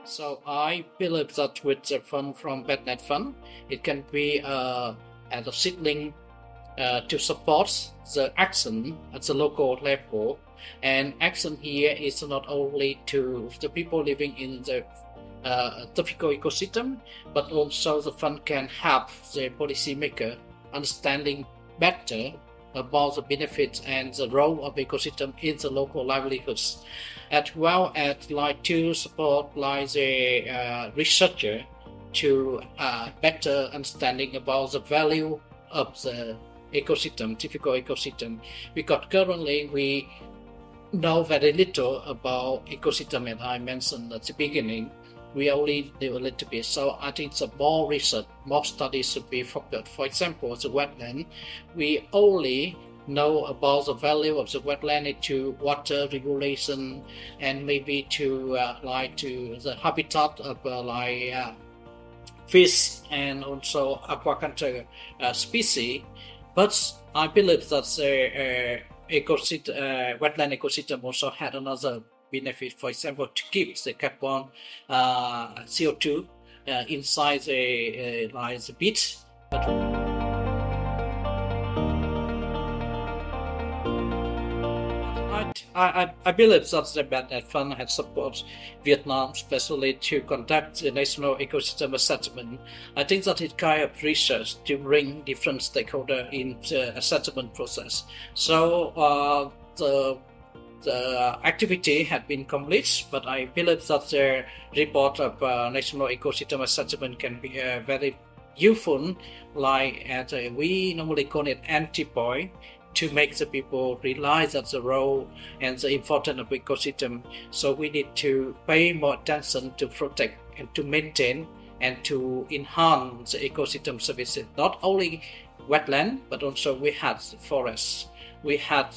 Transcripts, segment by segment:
So I believe that with the fund from BES Fund, it can be as a seedling to support the action at the local level. And action here is not only to the people living in the tropical ecosystem, but also the fund can help the policymaker understanding better about the benefits and the role of ecosystem in the local livelihoods, as well as to support the researcher to better understanding about the value of the ecosystem, typical ecosystem, because currently we know very little about ecosystem, as I mentioned at the beginning. We only do a little bit, so I think the more research, more studies should be focused. For example, the wetland, we only know about the value of the wetland to water regulation and maybe to to the habitat of fish and also aquaculture species. But I believe that the wetland ecosystem also had another benefit, for example, to keep the carbon CO2 inside the beach. I believe that the BES Fund has supported Viet Nam, especially to conduct the national ecosystem assessment. I think that it kind of research to bring different stakeholders in the assessment process. So the activity had been complete, but I believe that the report of national ecosystem assessment can be very useful, as we normally call it entry point, to make the people realize that the role and the importance of ecosystem. So we need to pay more attention to protect and to maintain and to enhance the ecosystem services. Not only wetland, but also we had forests. We had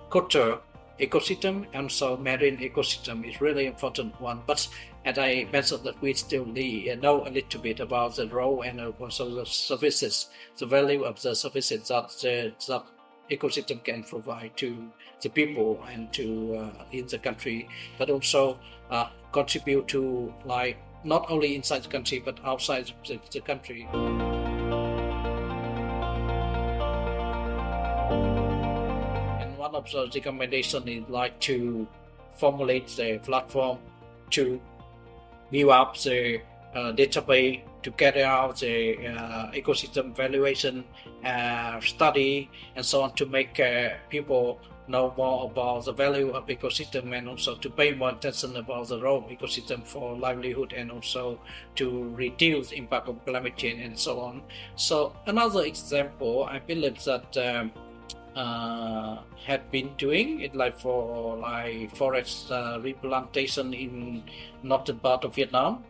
coastal ecosystem, and so marine ecosystem is really important one. But as I mentioned, that we still know a little bit about the role and also the services, the value of the services that ecosystem can provide to the people and to in the country, but also contribute to not only inside the country but outside the country. One of the recommendations is to formulate the platform to build up the database to carry out the ecosystem valuation study and so on, to make people know more about the value of ecosystem, and also to pay more attention about the role of ecosystem for livelihood, and also to reduce the impact of climate change and so on. So another example, I believe that had been doing it for forest replantation in northern part of Vietnam.